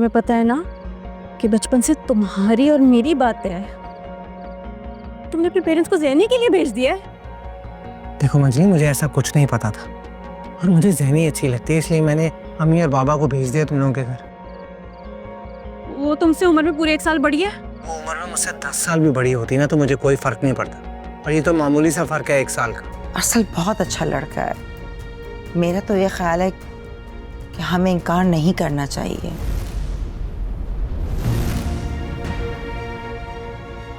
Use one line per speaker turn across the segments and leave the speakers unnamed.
तुम्हें पता है ना कि बचपन से तुम्हारी और मेरी बात तय है। तुमने अपने पेरेंट्स को ज़हनी के लिए भेज दिया है।
देखो मंजली, मुझे ऐसा कुछ नहीं पता था और मुझे ज़हनी अच्छी लगती है, इसलिए मैंने अम्मी और बाबा को भेज दिया तुम लोगों के घर।
वो तुमसे उम्र में पूरे 1 साल बड़ी है।
वो उम्र में मुझसे 10 साल भी बड़ी होती ना तो मुझे कोई फर्क नहीं पड़ता, और ये तो मामूली सा फर्क है 1 साल का।
अरसल बहुत अच्छा लड़का है। मेरा तो ये ख्याल है कि हमें इनकार नहीं करना चाहिए।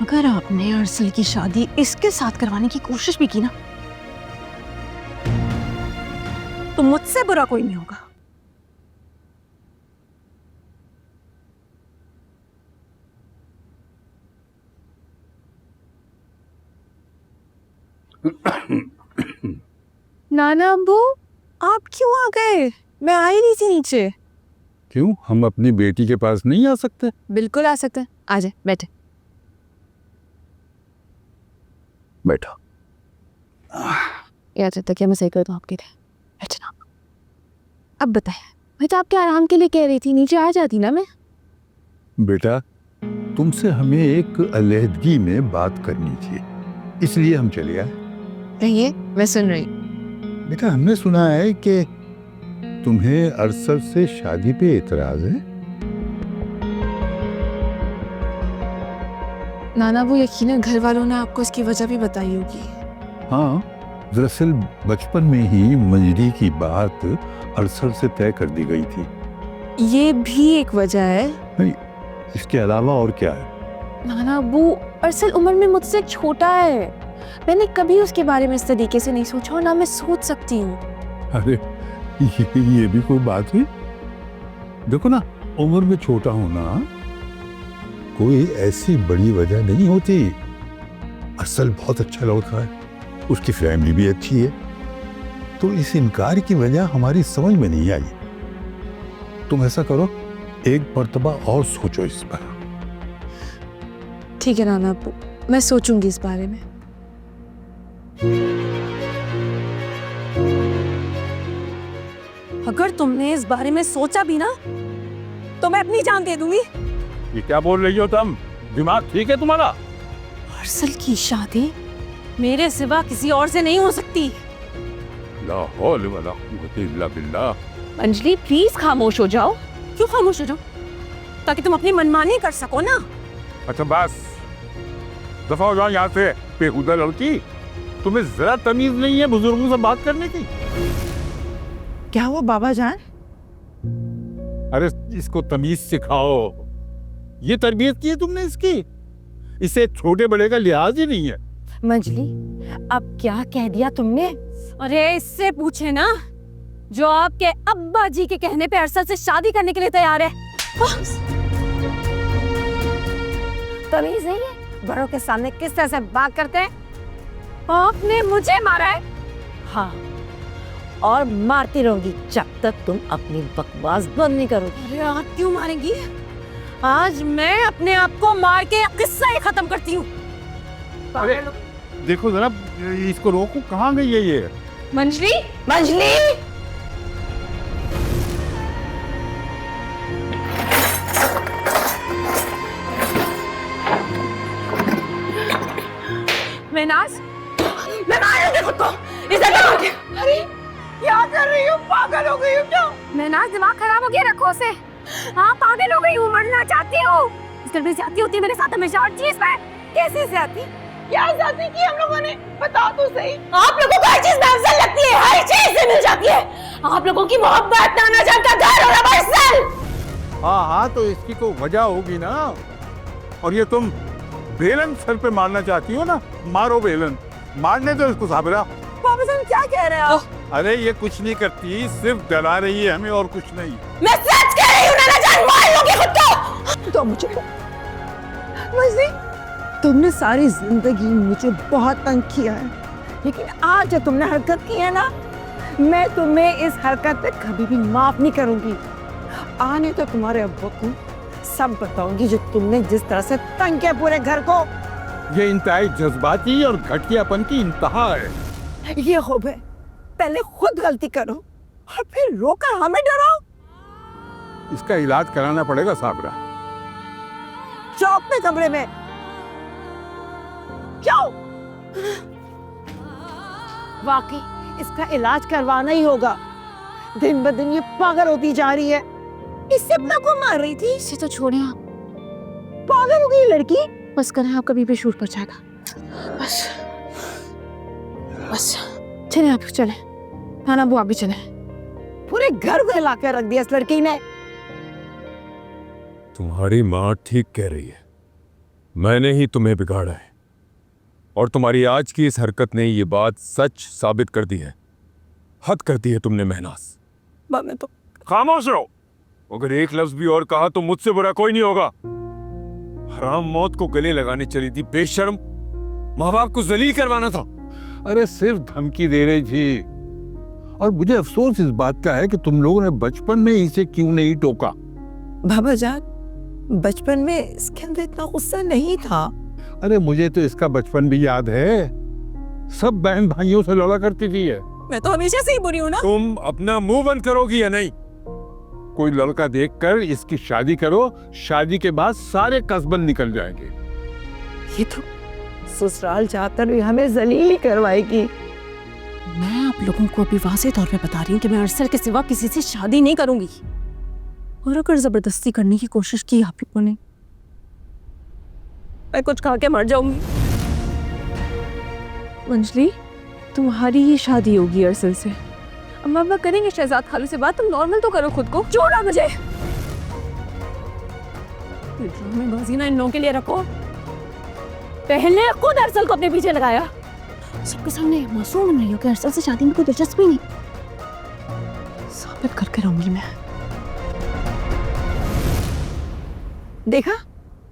अगर आपने अरसल की शादी इसके साथ करवाने की कोशिश भी की ना तो मुझसे बुरा कोई नहीं होगा। नाना अब्बू, आप क्यों आ गए? मैं आ ही नहीं थी नीचे।
क्यों, हम अपनी बेटी के पास नहीं आ सकते?
बिल्कुल आ सकते हैं, आ जाए, बैठे।
बैठो।
याद रहता क्या मैं सही कर दूं आपके लिए? बैठे ना। अब बताए, मैं तो आपके आराम के लिए कह रही थी, नीचे आ जाती ना मैं।
बेटा, तुमसे हमें एक अलहदगी में बात करनी थी, इसलिए हम चले आए।
कहिए, मैं सुन रही।
बेटा, हमने सुना है कि तुम्हें अरसद से शादी पे एतराज है।
नाना वो यकीनन घर वालों ने आपको इसकी वजह भी बताई होगी।
हाँ, दरअसल बचपन में ही मंजरी की बात अरसद से तय कर दी गई थी।
ये भी एक वजह है।
नहीं, इसके अलावा और क्या है?
नाना वो अरसल उम्र में मुझसे छोटा है। मैंने कभी उसके बारे में इस तरीके से नहीं सोचा और ना मैं सोच सकती हूँ।
अरे ये भी कोई बात है? देखो ना, उम्र में छोटा होना कोई ऐसी बड़ी वजह नहीं होती। असल बहुत अच्छा लड़का है, उसकी फैमिली भी अच्छी है, तो इस इनकार की वजह हमारी समझ में नहीं आई। तुम ऐसा करो, एक मर्तबा और सोचो इस पर।
ठीक है नाना अब्बू, मैं सोचूंगी इस बारे में। अगर तुमने इस बारे में सोचा भी ना तो मैं अपनी जान दे दूंगी।
ये क्या बोल रही हो तुम? दिमाग ठीक है तुम्हारा?
अरसल की शादी मेरे सिवा किसी और से नहीं हो सकती।
ला हौल वला कुव्वत इल्ला बिल्लाह।
अंजलि प्लीज खामोश हो जाओ। क्यों खामोश हो जाओ? ताकि तुम अपनी मनमानी कर सको ना।
अच्छा बस, दफा हो जाओ यहाँ से बेहुदा लड़की। तुम्हें जरा तमीज नहीं है बुजुर्गों से बात करने की?
क्या हुआ बाबा जान?
अरे इसको तमीज सिखाओ। ये तरबियत की है तुमने इसकी? इसे छोटे बड़े का लिहाज ही नहीं है।
मंजली, अब क्या कह दिया तुमने? अरे इससे पूछे ना जो आपके अब्बा जी के कहने पे अरसल से शादी करने के लिए तैयार है। तमीज नहीं है बड़ों के सामने किस तरह से बात करते हैं? आपने मुझे मारा है। हाँ, और मारती रहूंगी जब तक तुम अपनी बकवास बंद नहीं करोगी। अरे आप क्यों मारेंगी? आज मैं अपने आप को मार के किस्सा ही खत्म करती हूँ।
अरे देखो जरा, इसको रोको। कहाँ गई है ये?
मंजली,
मंजली,
मैं मारूंगी खुद को। इसे लगा के। अरे क्या कर रही हो? पागल हो गई हो क्या? मैं ना दिमाग खराब हो गया, रखो से। हाँ पागल हो गई हूँ, मरना चाहती हूँ। इस तरह से जाती होती मेरे साथ हमेशा हर चीज में। कैसे जाती? क्या जाती की हम लोगों ने? बताओ तो सही। आप लोगों को हर चीज में अफजल लगती है, हर चीज से मिल जाती है। आप लोगों की मोहब्बत नाना जान का घर और अब अरसल।
हाँ, तो इसकी तो वजह होगी ना। और ये तुम बेलन सर पे मारना चाहती हो ना? मारो बेलन, मारने दो इसको साबिरा।
पापा जान क्या कह रहे हो?
अरे ये कुछ नहीं करती, सिर्फ डरा रही है हमें और कुछ नहीं।
मैं सच कह रही हूँ, नाना जान मार लोगे खुद को। तो मुझे
तुमने सारी जिंदगी मुझे बहुत तंग किया है, लेकिन आज जो तुमने हरकत की है ना, मैं तुम्हें इस हरकत पे कभी भी माफ नहीं करूंगी। आने तो तुम्हारे अब्बा को सब बताऊंगी जो तुमने जिस तरह से तंग किया पूरे घर को।
ये इंतहाई जज्बाती और घटियापन की इंतहा है।
ये हो गए, पहले खुद गलती करो और फिर रोकर हमें डराओ।
इसका इलाज कराना पड़ेगा साबरा।
जाओ अपने कमरे में, जाओ। वाकई इसका इलाज करवाना ही होगा। दिन ब दिन ये पागल होती जा रही है। इससे अपना को मार रही थी।
इसे तो छोड़े आप,
पागल हो गई ये लड़की।
बस करें, आपका बीपी शूट पर जाएगा। बस बस चले, आप चले। हाँ वो आप भी चले।
पूरे घर को हिला के रख दिया इस लड़की ने।
तुम्हारी माँ ठीक कह रही है, मैंने ही तुम्हें बिगाड़ा है और तुम्हारी आज की इस हरकत ने ये बात सच साबित कर दी है। हद कर दी है तुमने महनाज।
मैं तो
खामोश रहो। अगर एक लफ्ज भी और कहा तो मुझसे बुरा कोई नहीं होगा। हराम मौत को गले लगाने चली थी बेशर्म, माँ बाप को जलील करवाना था।
अरे सिर्फ धमकी दे रही थी। और मुझे अफसोस इस बात का है कि तुम लोगों ने बचपन में इसे क्यों नहीं टोका।
बाबा जान, बचपन में इसके अंदर इतना गुस्सा नहीं था।
अरे मुझे तो इसका बचपन भी याद है। सब बहन भाइयों से लड़ा करती थी ये।
मैं तो हमेशा से ही बुरी हूँ ना।
तुम अपना मुंह बंद करोगी या नहीं?
कोई लड़का देखकर इसकी शादी करो, शादी के बाद सारे कसबन निकल जाएंगे।
ये तो ससुराल जाकर भी हमें जलील ही करवाएगी।
मैं आप लोगों को अभी वाज़ेह तौर पे बता रही हूँ कि मैं अरसल के सिवा किसी से शादी नहीं करूंगी। और अगर जबरदस्ती करने की कोशिश की आप लोगों ने, मैं कुछ खा के मर जाऊंगी। मंजली, तुम्हारी ही शादी होगी अरसल से। अम्मा अब्बा करेंगे शहजाद खालू से बात, तुम नॉर्मल तो करो खुद को। छोड़ो मुझे। ड्रामेबाजी ना इन लोगों के लिए रखो। पहले खुद अरसल को अपने पीछे लगाया। सबके सामने मासूम बन रही हो कि अरसल से शादी में कोई दिलचस्पी नहीं। साबित करके रहूंगी मैं।
देखा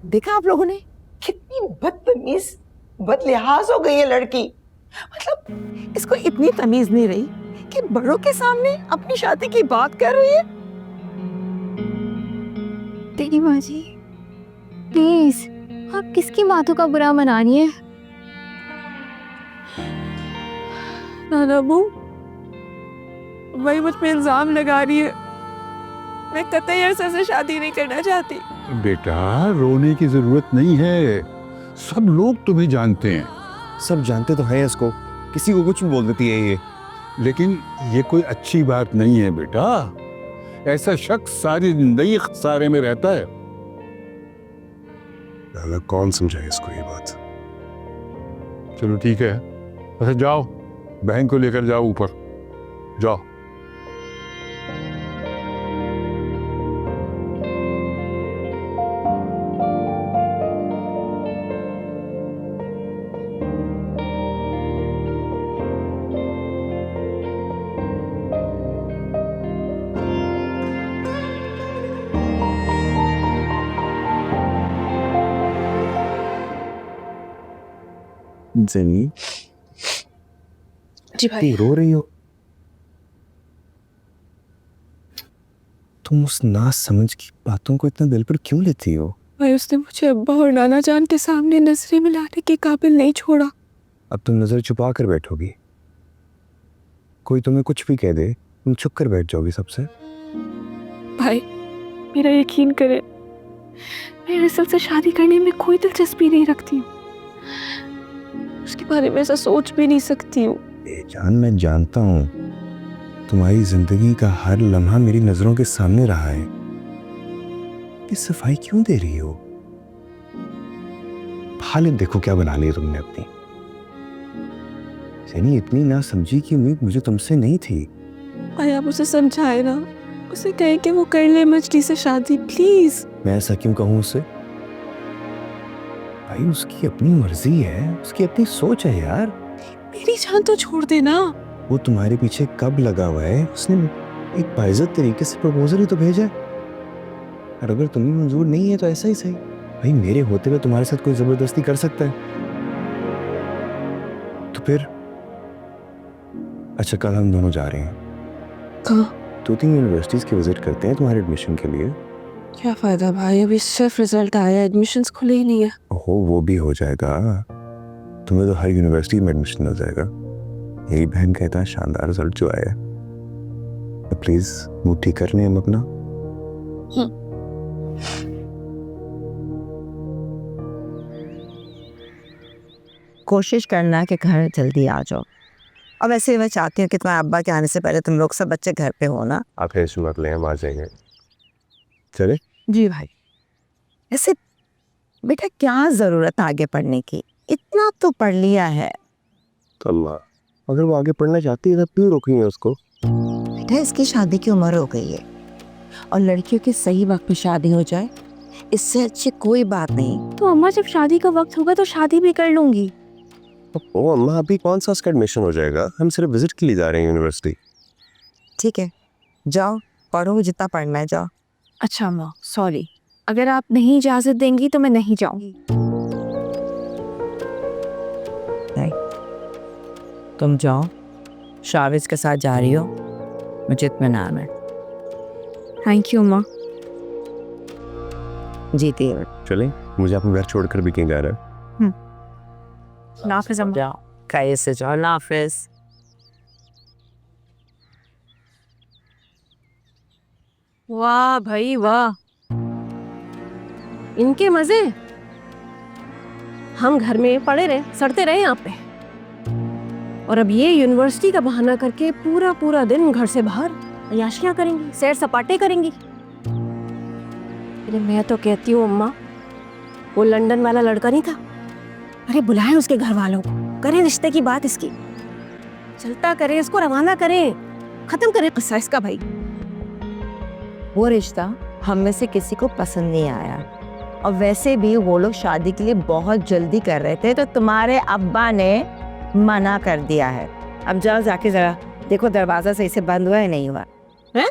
देखा आप लोगों ने, कितनी बदतमीज बदलिहाज हो गई है लड़की। मतलब इसको इतनी तमीज नहीं रही कि बड़ों के सामने अपनी शादी की बात कर रही है।
तेरी माँ जी, प्लीज आप किसकी बातों का बुरा मना रही है? नाना बू, वही मुझ पे इल्जाम लगा रही है। मैं कतई अरसल से शादी नहीं करना चाहती।
बेटा रोने की जरूरत नहीं है। सब लोग तुम्हें जानते हैं।
सब जानते तो हैं इसको, किसी को कुछ भी बोल देती है ये।
लेकिन ये कोई अच्छी बात नहीं है बेटा। ऐसा शख्स सारी जिंदगी खसारे में रहता है।
लाला कौन समझाए इसको ये बात।
चलो ठीक है, अच्छा जाओ बहन को लेकर जाओ ऊपर जाओ।
जनी,
जी भाई।
रो रही हो? तुम उस नासमझ की बातों को इतना दिल पर क्यों लेती हो?
भाई उसने मुझे अब्बा और नाना जान के सामने नजरें मिलाने के काबिल नहीं छोड़ा।
अब तुम नजर छुपा कर बैठोगी? कोई तुम्हें कुछ भी कह दे तुम चुप कर बैठ जाओगी सबसे?
भाई मेरा यकीन करे, मैं अरसल से शादी करने में कोई दिलचस्पी नहीं रखती हूँ। उसके बारे में ऐसा सोच भी नहीं सकती हूँ।
बेजान, मैं जानता हूँ तुम्हारी जिंदगी का हर लम्हा मेरी नजरों के सामने रहा है। ये सफाई क्यों दे रही हो? हालत देखो क्या बना ली तुमने अपनी। यानी इतनी ना समझी की उम्मीद मुझे तुमसे नहीं थी।
भाई आप उसे समझाए ना, उसे कहे कि वो कर ले मछली से शादी प्लीज।
मैं ऐसा क्यों कहूँ उसे? भाई उसकी अपनी मर्जी है, उसकी अपनी सोच है यार।
मेरी जान तो छोड़ देना।
वो तुम्हारे पीछे कब लगा हुआ है? उसने एक बाइज्जत तरीके से प्रपोजल ही तो भेजा है। और अगर तुम्हें मंजूर नहीं है तो ऐसा ही सही। भाई मेरे होते हुए तुम्हारे साथ कोई जबरदस्ती कर सकता है? तो फिर अच्छा, कल हम दोनों जा रहे हैं।
कहाँ?
2-3 यूनिवर्सिटीज की विजिट करते हैं तुम्हारे एडमिशन के लिए।
क्या फायदा भाई, अभी सिर्फ रिजल्ट आया, एडमिशंस खुले ही नहीं है।
ओहो, वो भी हो जाएगा। तुम्हें तो हर यूनिवर्सिटी में एडमिशन मिल जाएगा। यही बहन का इतना शानदार रिजल्ट जो आया है। प्लीज मूड ठीक करने हम अपना।
कोशिश करना कि घर जल्दी आ जाओ। और वैसे मैं चाहती हूँ कि तुम्हारे अब्बा के आने से पहले तुम लोग सब बच्चे घर पे हो ना।
आप ऐसी मत लें, हम आ जाएंगे। चले?
जी भाई। ऐसे बेटा क्या जरूरत आगे पढ़ने की, इतना तो पढ़ लिया है।
तो अल्लाह, अगर वो आगे पढ़ना चाहती है तो क्यों रोकेंगे उसको?
बेटा इसकी शादी की उम्र हो गई है और लड़कियों की सही वक्त पे शादी हो जाए इससे अच्छी कोई बात नहीं।
तो अम्मा जब शादी का वक्त होगा तो शादी भी कर लूंगी।
ओ अम्मा, अभी कौन सा उसका एडमिशन हो जाएगा? हम सिर्फ विजिट के लिए जा रहे हैं यूनिवर्सिटी।
ठीक है जाओ पढ़ो, जितना पढ़ना है जाओ।
अच्छा अम्मा सॉरी, अगर आप नहीं इजाजत देंगी तो मैं नहीं जाऊंगी।
तुम जाओ, शाविज के साथ जा रही हो, मुझे इत्मीनान है।
थैंक यू अम्मा।
जीती है।
चलें, मुझे अपना घर छोड़कर भी कहीं जा रहा है।
नाफिज अम्मा।
जाओ खैर से जाओ, नाफिज।
वाह भाई वाह, इनके मजे। हम घर में पड़े रहे, सड़ते रहे यहाँ पे, और अब ये यूनिवर्सिटी का बहाना करके पूरा पूरा दिन घर से बाहर अय्याशियां करेंगी, सैर सपाटे करेंगी। अरे मैं तो कहती हूँ अम्मा, वो लंदन वाला लड़का नहीं था, अरे बुलाएं उसके घर वालों को, करें रिश्ते की बात इसकी, चलता करें इसको, रवाना करें, खत्म करें किस्सा इसका। भाई
वो रिश्ता हम में से किसी को पसंद नहीं आया, और वैसे भी वो लोग शादी के लिए बहुत जल्दी कर रहे थे, तो तुम्हारे अब्बा ने मना कर दिया है। अब जाओ जाके जरा देखो दरवाजा सही से बंद हुआ है नहीं हुआ है।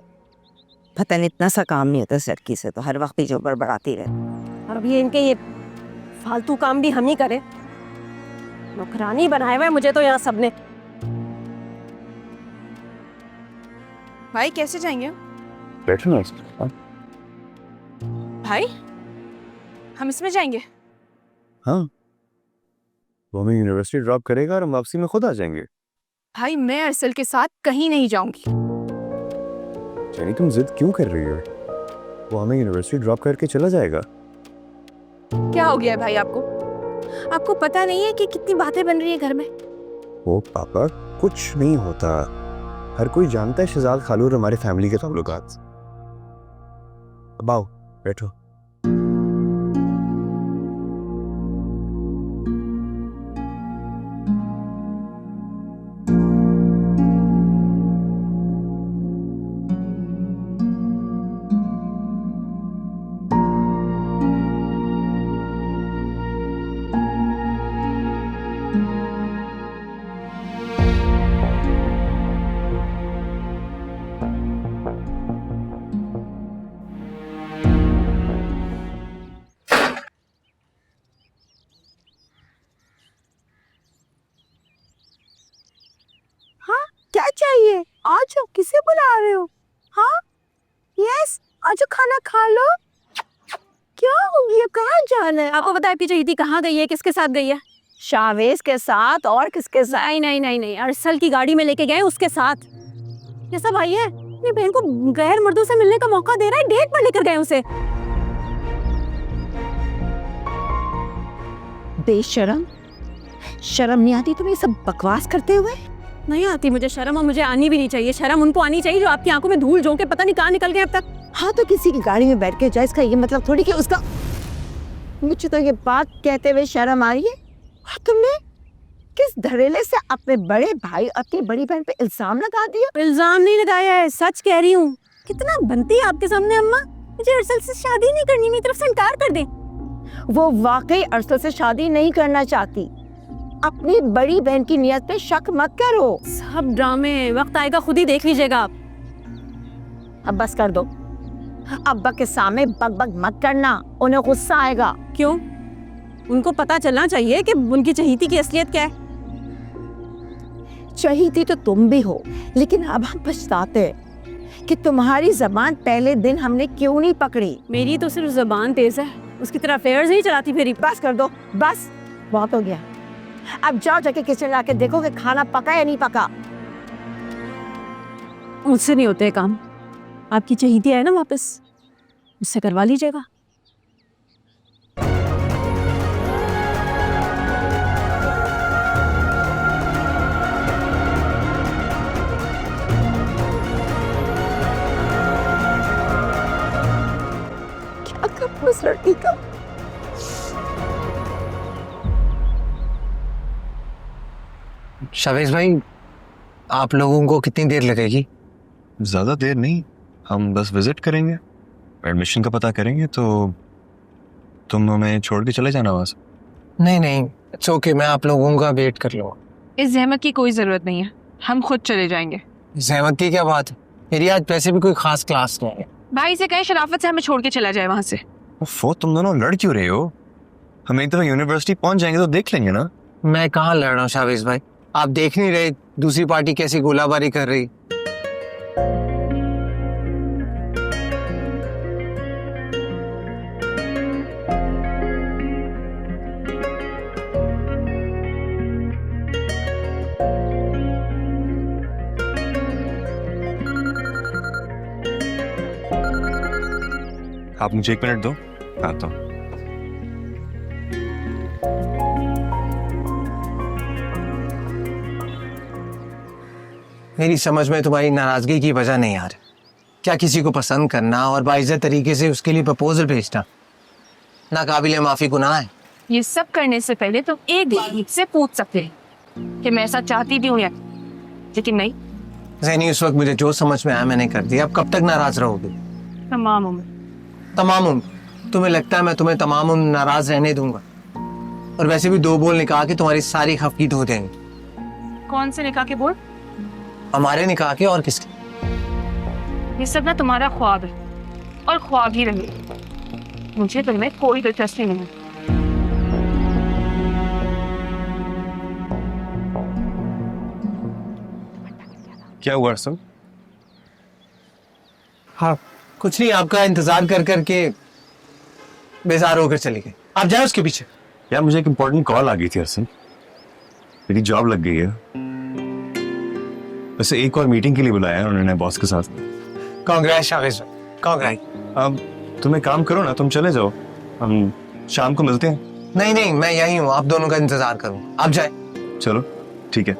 पता नहीं इतना सा काम नहीं होता लड़की से, तो हर वक्त ही जो बड़बड़ाती रहे।
अब ये इनके ये फालतू काम भी हम ही करें, नौकरानी बनाया हुआ है मुझे तो यहाँ सबने।
भाई कैसे जाएंगे?
बैठो ना।
भाई हम इसमें जाएंगे?
हाँ, वो हमें यूनिवर्सिटी ड्रॉप करेगा और हम वापसी में खुद आ जाएंगे।
भाई मैं अरसल के साथ कहीं नहीं जाऊंगी।
यानी तुम जिद क्यों कर रही हो? वो हमें यूनिवर्सिटी ड्रॉप करके चला जाएगा।
क्या हो गया है भाई आपको?
आपको पता नहीं है कि कितनी बातें बन रही है घर में?
ओ पापा, कुछ नहीं होता। हर कोई जानता है शहजाद खालू और हमारी फैमिली के ताल्लुकात। अब आओ बैठो।
क्या चाहिए? आ जाओ, किसे बुला रहे हो? हाँ यस, आज खाना खा लो। क्या हो गया, कहाँ जाना है?
आपको पता है आपकी चहीती कहाँ गई है, किसके साथ गई है?
शावेज के साथ, और किसके साथ?
नहीं नहीं नहीं नहीं, अरसल की गाड़ी में लेके गए उसके साथ। कैसा भाई है, अपनी बहन को गैर मर्दों से मिलने का मौका दे रहा है, डेट पर लेकर गए उसे।
बेशरम, शर्म नहीं आती तुम्हें सब बकवास करते हुए?
नहीं आती मुझे शर्म, और मुझे आनी भी नहीं चाहिए। शर्म उनको आनी चाहिए जो आपकी आंखों में धूल झोंक के पता नहीं कहाँ निकल गए अब तक।
हाँ तो किसी की गाड़ी में बैठ के जाए, इसका ये मतलब थोड़ी कि उसका। मुझे तो ये बात कहते हुए शर्म आ रही है। और तुमने किस धड़ेले से अपने बड़े भाई, अपनी बड़ी बहन पे इल्जाम लगा दिया?
इल्जाम नहीं लगाया है, सच कह रही हूँ। कितना बनती है आपके सामने अम्मा, मुझे अरसल से शादी नहीं करनी, मेरी तरफ से इनकार कर दे।
वो वाकई अरसल से शादी नहीं करना चाहती। अपनी बड़ी बहन की नियत पे शक मत करो।
सब ड्रामे, वक्त आएगा खुद ही देख लीजिएगा आप।
अब बस कर दो, अब्बा के सामने बक मत करना, उन्हें गुस्सा आएगा।
क्यों? उनको पता चलना चाहिए कि उनकी चहीती की असलियत क्या है।
चहीती तो तुम भी हो, लेकिन अब हम पछताते हैं कि तुम्हारी जबान पहले दिन हमने क्यों नहीं पकड़ी।
मेरी तो सिर्फ जबान तेज है, उसकी तरह अफेयर्स नहीं चलाती फिर।
बस कर दो, बस बहुत हो गया। अब जाओ जाके किचन में आके देखो कि खाना पका या नहीं पका।
मुझसे नहीं होते काम, आपकी चहीती है ना वापस, उससे करवा लीजिएगा।
क्या करूं उस लड़की का?
शावेज भाई, आप लोगों को कितनी देर लगेगी?
ज़्यादा देर नहीं, हम बस विजिट करेंगे, एडमिशन का पता करेंगे, तो तुम हमें छोड़ के चले जाना वहाँ से।
नहीं नहीं, इट्स ओके, मैं आप लोगों का वेट कर लूँगा।
इस जहमत की कोई जरूरत नहीं है, हम खुद चले जाएंगे।
सहमत की क्या बात है? मेरी आज वैसे भी कोई खास क्लास नहीं है।
भाई से कहें शराफत से हमें छोड़ के चला जाए वहाँ से।
वो तुम दोनों लड़ क्यों रहे हो? हम एक तरह यूनिवर्सिटी पहुंच जाएंगे तो देख लेंगे ना।
मैं कहाँ लड़ रहा हूँ शावेज भाई, आप देख नहीं रहे दूसरी पार्टी कैसी गोलाबारी कर रही।
आप मुझे 1 मिनट दो, आता हूँ।
मेरी समझ में तुम्हारी नाराजगी की वजह नहीं आ रही। क्या किसी को पसंद करना और बाइज्जत तरीके से उसके लिए प्रपोजल भेजना नाकाबिले माफी गुनाह है?
ये सब करने से पहले तुम एक बार मुझसे पूछ सकते हैं कि मैं ऐसा चाहती भी हूँ या, लेकिन नहीं।
ज़ैनी, उस वक्त मुझे जो समझ में आया मैंने कर दिया। अब कब तक नाराज रहोगे?
तमाम उम्र।
तमाम उम्र? तुम्हें लगता है मैं तुम्हें तमाम उम्र नाराज रहने दूंगा? और वैसे भी 2 बोल निकाह के तुम्हारी सारी खफकी धो देंगे।
कौन से निकाह के बोल?
हमारे निकाह के और किसके?
ये सब ना तुम्हारा ख्वाब है और ख्वाब ही रहे। मुझे तुम्हें कोई दिलचस्पी नहीं है।
क्या हुआ अरसल?
हाँ कुछ नहीं, आपका इंतजार कर करके बेजार होकर चले गए। आप जाए उसके पीछे।
यार मुझे एक इम्पोर्टेंट कॉल आ गई थी अरसल, मेरी जॉब लग गई है। वैसे एक और मीटिंग के लिए बुलाया है उन्होंने बॉस के साथ।
कांग्रेस शावेज, कांग्रेस।
अब तुम एक काम करो ना, तुम चले जाओ, हम शाम को मिलते हैं।
नहीं नहीं, मैं यही हूँ, आप दोनों का इंतजार करूँ। आप जाए।
चलो ठीक है,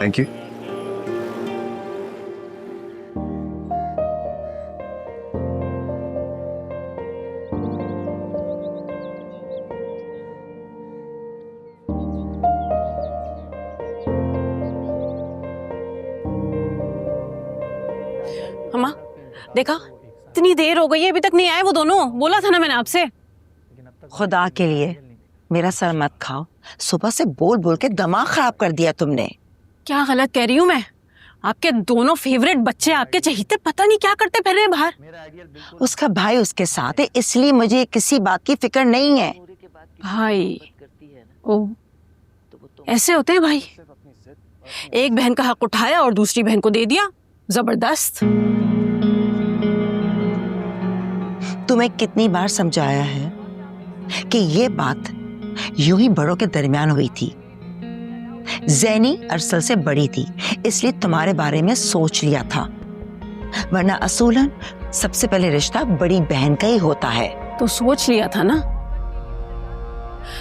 थैंक यू।
अम्मा देखा, इतनी देर हो गई है अभी तक नहीं आए वो दोनों। बोला था ना मैंने आपसे।
खुदा के लिए मेरा सर मत खाओ, सुबह से बोल बोल के दिमाग खराब कर दिया तुमने।
क्या गलत कह रही हूँ मैं? आपके दोनों फेवरेट बच्चे आपके चहीते पता नहीं क्या करते फिर रहे हैं बाहर।
उसका भाई उसके साथ है, इसलिए मुझे किसी बात की फिक्र नहीं है।
भाई? ओ, ऐसे होते हैं भाई? एक बहन का हक उठाया और दूसरी बहन को दे दिया। जबरदस्त।
तुम्हें कितनी बार समझाया है कि ये बात यूं ही बड़ों के दरमियान हुई थी। ज़ैनी अरसल से बड़ी थी, इसलिए तुम्हारे बारे में सोच लिया था, वरना असूलन सबसे पहले रिश्ता बड़ी बहन का ही होता है।
तो सोच लिया था ना,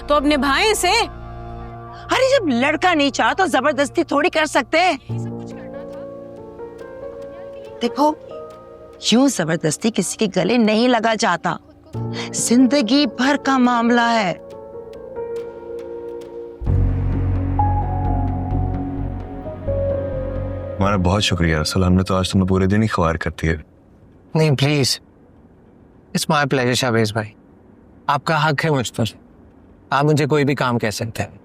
तो अब निभाएं इसे।
अरे जब लड़का नहीं चाह तो जबरदस्ती थोड़ी कर सकते। देखो, यूं जबरदस्ती किसी के गले नहीं लगा जाता, जिंदगी भर का मामला है।
हमारा बहुत शुक्रिया अरसल, हमने तो आज तुम्हें पूरे दिन ही ख्वार करती है।
नहीं please, it's my pleasure Shahvez भाई, आपका हक है मुझ पर। आप मुझे कोई भी काम कह सकते हैं।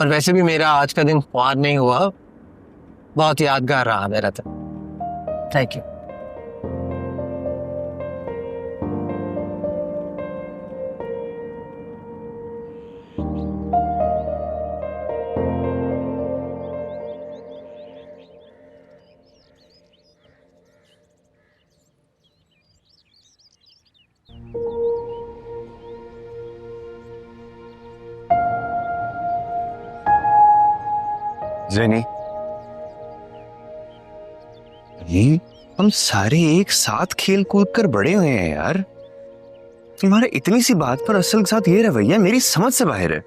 और वैसे भी मेरा आज का दिन ख्वार नहीं हुआ, बहुत यादगार रहा मेरा तो। Thank you.
ज़ैनी, ये हम सारे एक साथ खेल कूद कर बड़े हुए हैं यार। तुम्हारे इतनी सी बात पर असल के साथ ये रवैया मेरी समझ से बाहर है।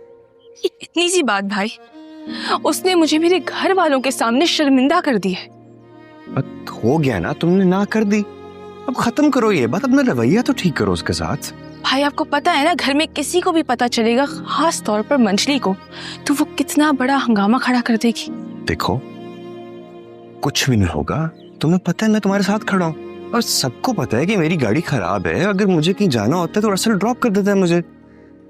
इतनी सी बात भाई, उसने मुझे मेरे घर वालों के सामने शर्मिंदा कर दिया है।
हो गया ना, तुमने ना कर दी, अब खत्म करो ये बात, अपना रवैया तो ठीक करो उसके साथ।
भाई आपको पता है ना, घर में किसी को भी पता चलेगा, खास तौर पर मंजली को, तो वो कितना बड़ा हंगामा खड़ा कर देगी।
देखो कुछ भी नहीं होगा, तुम्हें पता है मैं तुम्हारे साथ खड़ा हूँ, और सबको पता है कि मेरी गाड़ी खराब है, अगर मुझे कहीं जाना होता है तो असल ड्रॉप कर देता है मुझे,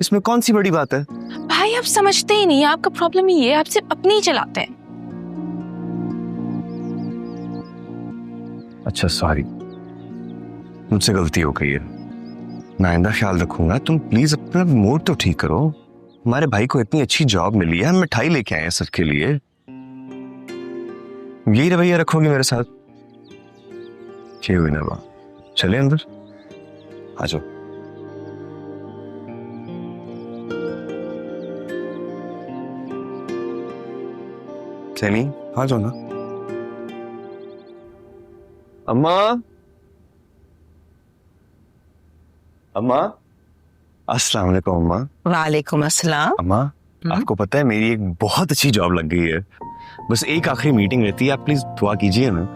इसमें कौन सी बड़ी बात है।
भाई आप समझते ही नहीं, आपका प्रॉब्लम ही ये है, आप सिर्फ अपनी ही चलाते हैं।
अच्छा सॉरी, मुझसे गलती हो गई है, मैं आइंदा ख्याल रखूंगा। तुम प्लीज अपना मूड तो ठीक करो, हमारे भाई को इतनी अच्छी जॉब मिली है, हम मिठाई लेके आए हैं सबके लिए, यही रवैया रखोगे मेरे साथ? क्या हुई ना बात, चले अंदर आ जाओ। सैनी आ जाओ ना। अम्मा, अम्मा, अस्सलाम वालेकुम अम्मा।
वालेकुम अस्सलाम।
अम्मा, आपको पता है मेरी एक बहुत अच्छी जॉब लग गई है, बस एक आखिरी मीटिंग रहती है, आप प्लीज दुआ कीजिए ना।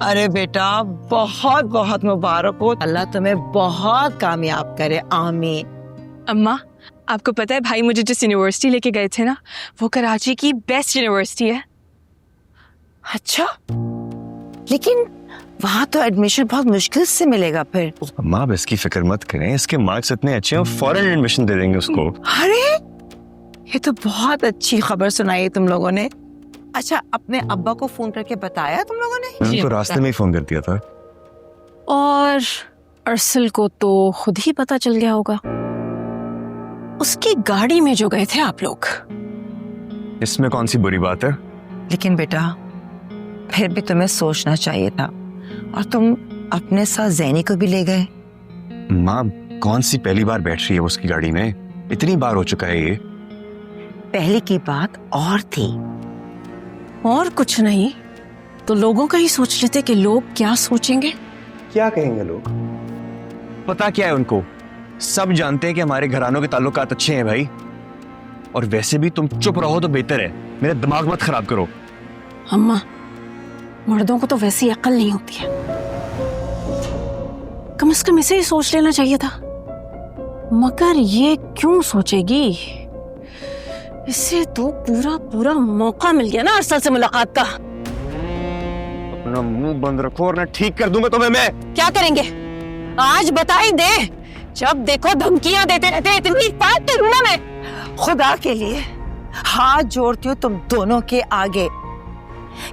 अरे बेटा बहुत बहुत मुबारक हो, अल्लाह तुम्हें बहुत कामयाब करे, आमीन।
अम्मा आपको पता है भाई मुझे जिस यूनिवर्सिटी लेके गए थे ना, वो कराची की बेस्ट यूनिवर्सिटी है।
अच्छा, लेकिन वहाँ तो एडमिशन बहुत मुश्किल से मिलेगा फिर।
अम्मा आप इसकी फिक्र मत करें, इसके मार्क्स इतने अच्छे हैं, फॉरेन एडमिशन दे देंगे उसको।
अरे ये तो बहुत अच्छी खबर सुनाई तुम लोगों ने। अच्छा, अपने अब्बा को फोन करके बताया तुम लोगों ने?
तो रास्ते में ही फोन कर दिया था।
और अरसल को तो खुद ही पता चल गया होगा, उसकी गाड़ी में जो गए थे आप लोग।
इसमें कौन सी बुरी बात है?
लेकिन बेटा फिर भी तुम्हें सोचना चाहिए था, और तुम अपने साथ जैनी को भी ले गए।
माँ कौन सी पहली बार बैठ रही है उसकी गाड़ी में, इतनी बार हो चुका है ये।
पहले की बात और थी।
और कुछ नहीं तो लोगों का ही सोच लेते कि लोग क्या सोचेंगे।
क्या कहेंगे लोग? पता क्या है उनको, सब जानते हैं कि हमारे घरानों के ताल्लुकात अच्छे हैं भाई, और वैसे भी तुम चुप रहो तो बेहतर है, मेरा दिमाग मत खराब करो।
अम्मा मर्दों को तो वैसी अक्ल नहीं होती है, कम से कम इसे ही सोच लेना चाहिए था, मगर ये क्यों सोचेगी? इसे तो पूरा पूरा मौका मिल गया ना अरसल से मुलाकात का।
अपना मुंह बंद रखो और ना ठीक कर दूंगा तुम्हें मैं।
क्या करेंगे आज बता ही दे, जब देखो धमकियां देते रहते हैं, इतनी बात करूं ना मैं।
खुदा के लिए हाथ जोड़ती हूँ तुम दोनों के आगे,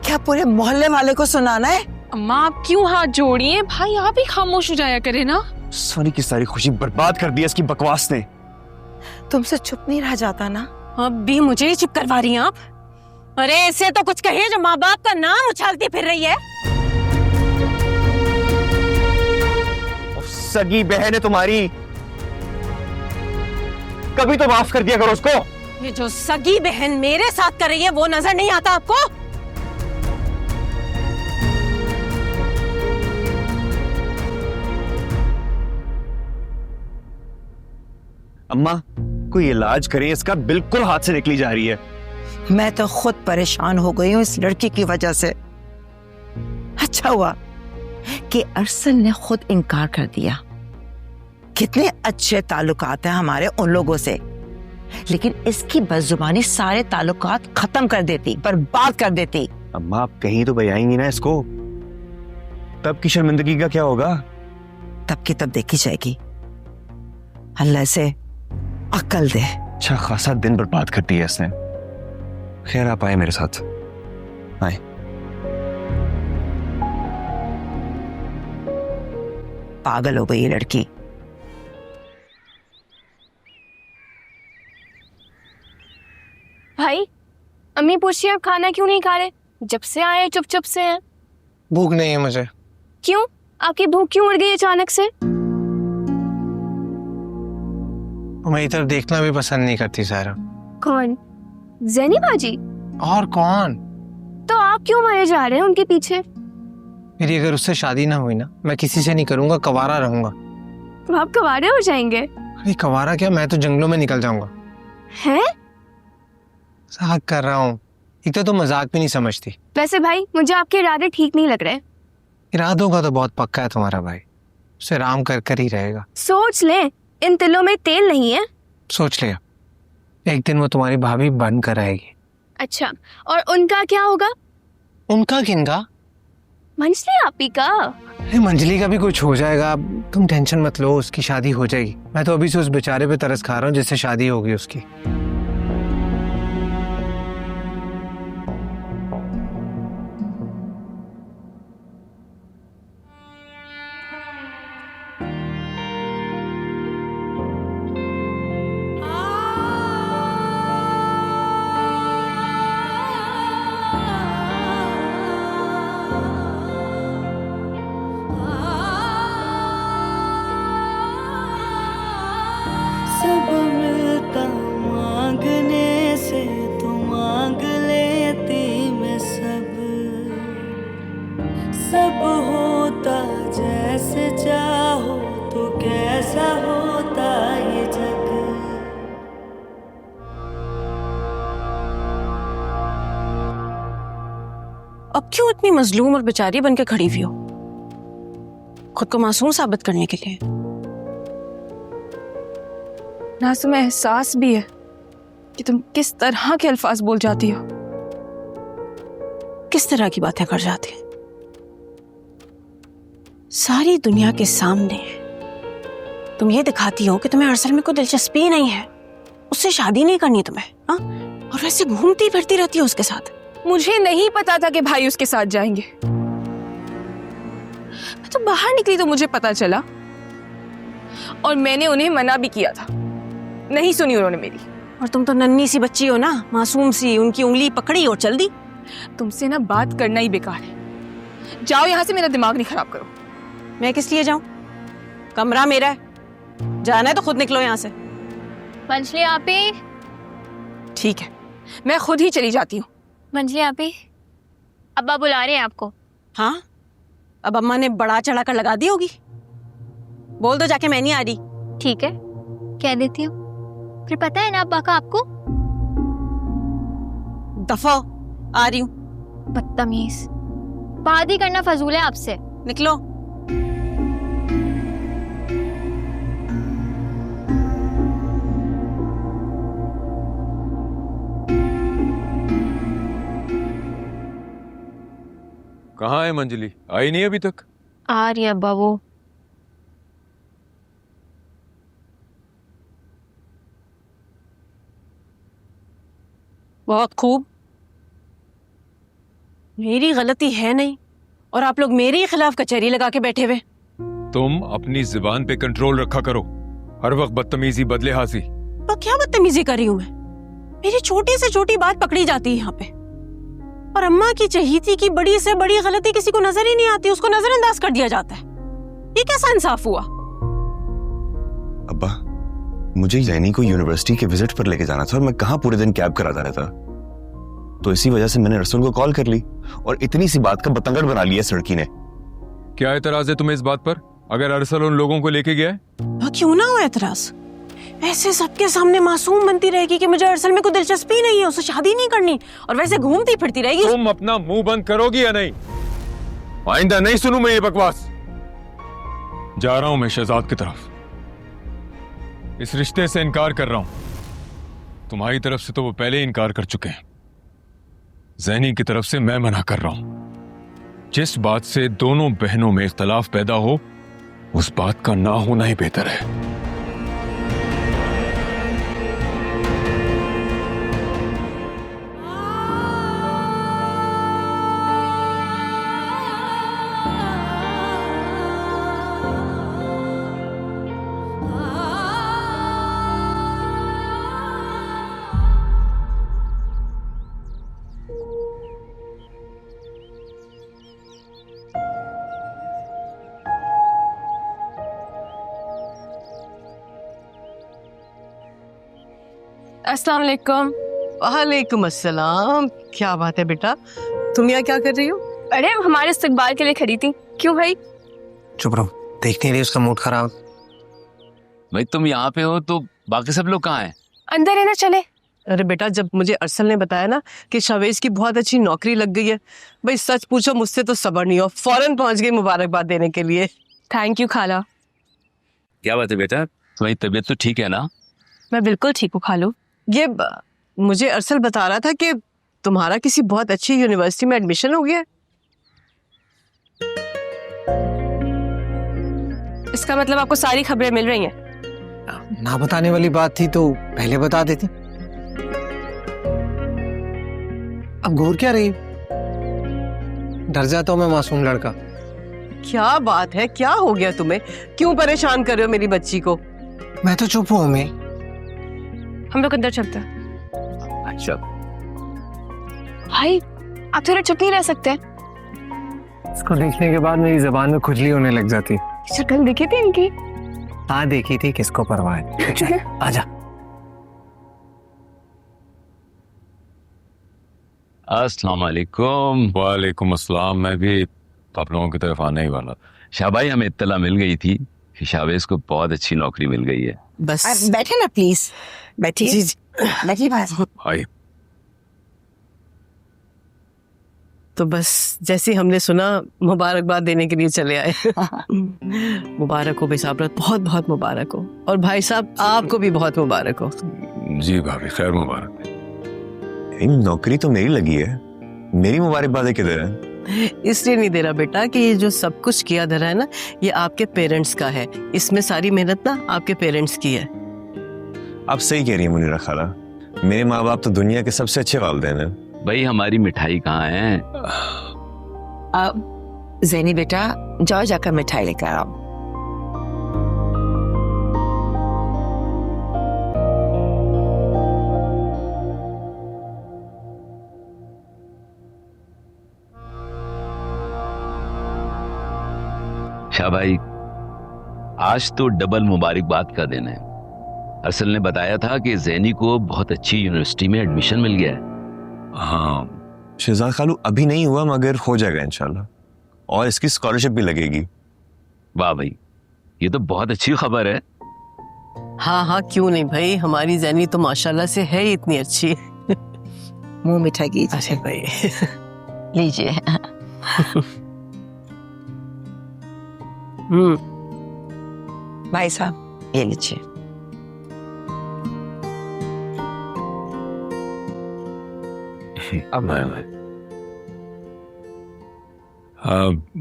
क्या पूरे मोहल्ले वाले को सुनाना है?
अम्मा आप क्यों हाथ जोड़िए, भाई आप ही खामोश हो जाया करे ना।
सोनी की सारी खुशी बर्बाद कर दी इसकी बकवास ने।
तुमसे चुप नहीं रहा जाता ना।
अब भी मुझे ही चुप करवा रही हैं आप? अरे ऐसे तो कुछ कहिए जो माँ बाप का नाम उछालती फिर रही है।
सगी बहन है तुम्हारी, कभी तो माफ कर दिया करो उसको।
ये जो सगी बहन मेरे साथ कर रही है वो नजर नहीं आता आपको?
अम्मा कोई इलाज करें, इसका बिल्कुल हाथ से निकली जा रही है।
मैं तो खुद परेशान हो गई हूँ इस लड़की की वजह से। अच्छा हुआ कि अरसल ने खुद इनकार कर दिया। कितने अच्छे ताल्लुकात हैं हमारे उन लोगों से, लेकिन इसकी बदजुबानी सारे ताल्लुकात खत्म कर देती, बर्बाद कर देती।
अम्मा आप कहीं तो बजाएंगी ना इसको, तब की शर्मिंदगी का क्या होगा?
तब की तब देखी जाएगी। अल्लाह से अक्ल दे।
अच्छा खासा दिन बर्बाद कर दिया इसने। खैर आप आए मेरे साथ, आए।
पागल हो गई ये लड़की।
भाई अम्मी पूछी आप खाना क्यों नहीं खा रहे? जब से आए चुप चुप से हैं।
भूख नहीं है मुझे।
क्यों, आपकी भूख क्यों उड़ गई अचानक से?
मेरी तरफ देखना भी पसंद नहीं करती सारा।
कौन? ज़ैनी बाजी?
और कौन?
तो आप क्यों मरे जा रहे हैं उनके पीछे?
मेरी अगर उससे शादी ना हुई ना, मैं किसी से नहीं करूंगा, कवारा रहूंगा।
तो आप कवारे हो जाएंगे।
अरे कवारा क्या, मैं तो जंगलों में निकल जाऊंगा।
हैं?
मजाक कर रहा हूँ। एक तो तुम मजाक भी नहीं समझती।
वैसे भाई मुझे आपके इरादे ठीक नहीं लग रहे।
इरादों का तो बहुत पक्का है तुम्हारा भाई, उसे आराम कर कर ही रहेगा।
सोच ले, इन तिलों में तेल नहीं है।
सोच लिया, एक दिन वो तुम्हारी भाभी बन कर आएगी।
अच्छा, और उनका क्या होगा?
उनका किनका?
मंजली आपी का।
अरे मंजली का भी कुछ हो जाएगा, तुम टेंशन मत लो, उसकी शादी हो जाएगी। मैं तो अभी से उस बेचारे पे तरस खा रहा हूँ जिससे शादी होगी उसकी।
सब मिलता मांगने से तो मांग लेती मैं सब होता जैसे चाहो तो कैसा होता ये जग।
अब क्यों इतनी मजलूम और बेचारी बनके खड़ी हुई हो? खुद को मासूम साबित करने के लिए?
ना तुम्हें एहसास भी है कि तुम किस तरह के अल्फाज बोल जाती हो?
किस तरह की बातें कर जाती है? सारी दुनिया के सामने तुम ये दिखाती हो कि तुम्हें अरसल में कोई दिलचस्पी नहीं है, उससे शादी नहीं करनी तुम्हें, हाँ? और वैसे घूमती फिरती रहती हो उसके साथ।
मुझे नहीं पता था कि भाई उसके साथ जाएंगे। मैं तो बाहर निकली तो मुझे पता चला, और मैंने उन्हें मना भी किया था, नहीं सुनी उन्होंने मेरी।
और तुम तो नन्ही सी बच्ची हो ना, मासूम सी, उनकी उंगली पकड़ी और चल दी।
तुमसे ना बात करना ही बेकार है। जाओ यहाँ से, मेरा दिमाग नहीं खराब करो।
मैं किस लिए जाऊं? कमरा मेरा है, जाना है तो खुद निकलो यहाँ से।
मंजली आपी।
ठीक है, मैं खुद ही चली जाती हूँ।
मंजली आपी, अब्बा बुला रहे हैं आपको।
हाँ, अब अम्मा ने बढ़ा चढ़ा कर लगा दी होगी। बोल दो जाके मैं नहीं आ रही।
ठीक है, कह देती हूँ। फिर पता है ना अब्बा का आपको।
दफा आ रही हूँ।
बदतमीज, बात ही करना फजूल है आपसे।
निकलो।
कहाँ है मंजली? आई नहीं अभी तक?
आ रही है अब्बा वो।
बहुत खूब, मेरी गलती है नहीं और आप लोग मेरे खिलाफ कचहरी लगा के बैठे हुए।
तुम अपनी जुबान पे कंट्रोल रखा करो, हर वक्त बदतमीजी बदले हासी।
तो क्या बदतमीजी कर रही हूं मैं? मेरी छोटी से छोटी बात पकड़ी जाती है यहाँ पे, और अम्मा की चहीती की बड़ी से बड़ी गलती किसी को नजर ही नहीं आती, उसको नजरअंदाज कर दिया जाता है। ये कैसा इंसाफ हुआ?
अब्बा, मुझे जैनी को यूनिवर्सिटी के विजिट पर लेके जाना था और मैं कहाँ पूरे दिन कैब कराता रहता, तो इसी वजह से मैंने रसूल को कॉल कर ली और इतनी सी बात का बतंगड़ बना लिया सड़की ने।
क्या एतराज है तुम्हें इस बात पर, अगर अरसल उन लोगों को लेके गया है?
क्यों ना हो एतराज? ऐसे सबके सामने मासूम बनती रहेगी कि मुझे अरसल में कोई दिलचस्पी नहीं है, उससे शादी नहीं करनी, और वैसे घूमती फिरती रहेगी।
तुम अपना मुंह बंद करोगी या नहीं? आइंदा नहीं सुनूं मैं ये बकवास। जा रहा हूं मैं शहजाद की तरफ, इस रिश्ते से इनकार कर रहा हूं। तुम्हारी तरफ से तो वो पहले ही इनकार कर चुके हैं, ज़ैनी की तरफ से मैं मना कर रहा हूं। जिस बात से दोनों बहनों में इख्तलाफ पैदा हो, उस बात का ना होना ही बेहतर है।
अस्सलाम वालेकुम।
वालेकुम अस्सलाम। क्या बात है बेटा, तुम यहाँ क्या कर रही हो?
अरे हमारे इस्तकबाल के लिए खड़ी थी। क्यों भाई?
चुप रहो, देख नहीं रही उसका मूड खराब।
भाई तुम यहाँ पे हो तो बाकी सब लोग कहाँ हैं?
अंदर है ना, चले।
अरे बेटा, जब मुझे अरसल ने बताया ना कि शावेज की बहुत अच्छी नौकरी लग गई है, भाई सच पूछो मुझसे तो सब्र नहीं हो, फौरन पहुंच गई मुबारकबाद देने के लिए।
थैंक यू खाला।
क्या बात है बेटा, तुम्हारी तबीयत तो ठीक है ना?
मैं बिल्कुल ठीक हूँ खालू।
ये मुझे अरसल बता रहा था कि तुम्हारा किसी बहुत अच्छी यूनिवर्सिटी में एडमिशन हो गया है।
इसका मतलब आपको सारी खबरें मिल रही हैं?
ना बताने वाली बात थी तो पहले बता देती। अब घूर क्या रही? डर जाता हूं मैं मासूम लड़का।
क्या बात है, क्या हो गया तुम्हें? क्यों परेशान कर रहे हो मेरी बच्ची को?
मैं तो चुप हूं मैं।
हम लोग अंदर चलते हैं।
अच्छा
भाई, आप थोड़ा चुप नहीं रह सकते?
इसको देखने के बाद मेरी जबान में खुजली होने लग जाती।
शक्ल देखी थी इनकी?
हाँ देखी थी, किसको परवाह है। आजा।
अस्सलाम वालेकुम। वालेकुम अस्सलाम। मैं भी आप लोगों की तरफ आने ही वाला।
शाह भाई, हमें इत्तला मिल गई थी कि शाहवेज को बहुत अच्छी नौकरी मिल गई है।
बस
बैठे ना प्लीज, बैठिए।
जी जी।
बैठिए भाई।
भाई
तो बस जैसे हमने सुना, मुबारकबाद देने के लिए चले आए। मुबारक हो भाई साहब, बहुत बहुत मुबारक हो। और भाई साहब आपको भी बहुत मुबारक हो।
जी भाभी, खैर मुबारक।
नौकरी तो मेरी लगी है, मेरी मुबारकबाद किधर है?
इसलिए नहीं दे रहा बेटा कि ये जो सब कुछ किया धरा है ना, ये आपके पेरेंट्स का है। इसमें सारी मेहनत ना आपके पेरेंट्स की है।
आप सही कह रही हैं मुनीरा खाला, मेरे माँ बाप तो दुनिया के सबसे अच्छे वालिदैन हैं।
भाई हमारी मिठाई कहाँ है?
ज़ैनी बेटा, जाओ जाकर मिठाई लेकर आओ।
शाह भाई, आज तो डबल मुबारकबाद का दिन है। अरसल ने बताया था कि ज़ैनी को बहुत अच्छी यूनिवर्सिटी में एडमिशन मिल गया है।
हाँ शहजाद खालू, अभी नहीं हुआ मगर हो जाएगा इंशाल्लाह, और इसकी स्कॉलरशिप भी लगेगी।
वाह भाई, ये तो बहुत अच्छी खबर है।
हाँ हाँ, क्यों नहीं भाई, हमारी ज़ैनी तो माशाल्लाह से है ही इतनी अच्छी।
मुंह मिठा कीजिए।
अरे भाई
लीजिए। भाई साहब ये लीजिए।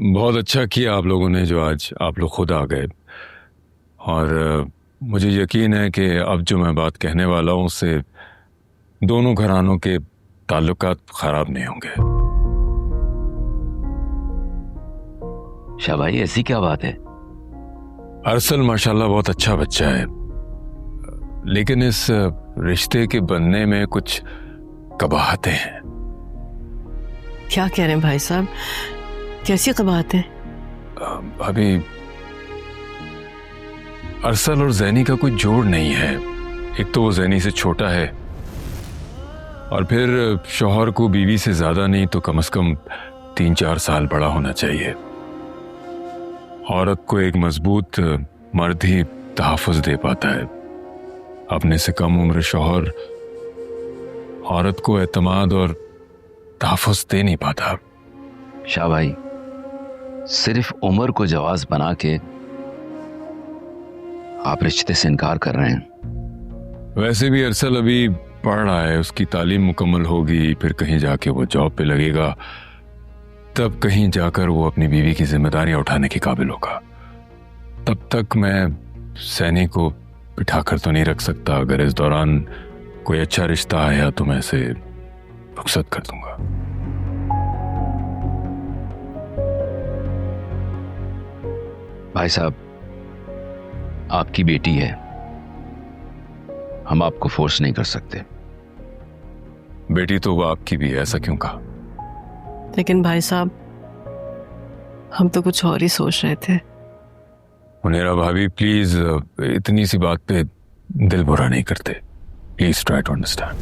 बहुत अच्छा किया आप लोगों ने जो आज आप लोग खुद आ गए, और मुझे यकीन है कि अब जो मैं बात कहने वाला हूँ उससे दोनों घरानों के ताल्लुकात खराब नहीं होंगे।
शाह भाई, ऐसी क्या बात है?
अरसल माशाल्लाह बहुत अच्छा बच्चा है, लेकिन इस रिश्ते के बनने में कुछ कबाहतें हैं।
क्या कह रहे हैं भाई साहब, कैसी कबाहत है?
अभी अरसल और ज़ैनी का कोई जोड़ नहीं है। एक तो वो ज़ैनी से छोटा है, और फिर शौहर को बीवी से ज्यादा नहीं तो कम से कम 3-4 साल बड़ा होना चाहिए। औरत को एक मजबूत मर्द ही तहफ़्फ़ुज़ दे पाता है। अपने से कम उम्र शौहर औरत को एतमाद और तहफ़्फ़ुज़ दे नहीं पाता।
शाह भाई, सिर्फ उम्र को जवाज बना के आप रिश्ते से इनकार कर रहे हैं।
वैसे भी अरसल अभी पढ़ रहा है, उसकी तालीम मुकम्मल होगी, फिर कहीं जाके वो जॉब पे लगेगा, तब कहीं जाकर वो अपनी बीवी की जिम्मेदारियां उठाने के काबिल होगा। तब तक मैं सैनी को बिठा कर तो नहीं रख सकता। अगर इस दौरान कोई अच्छा रिश्ता आया तो मैं इसे रुखसत कर दूंगा।
भाई साहब, आपकी बेटी है, हम आपको फोर्स नहीं कर सकते।
बेटी तो वो आपकी भी है, ऐसा क्यों कहा?
लेकिन भाई साहब, हम तो कुछ और ही सोच रहे थे।
मुनीरा भाभी, प्लीज इतनी सी बात पे दिल बुरा नहीं करते। Please try to understand.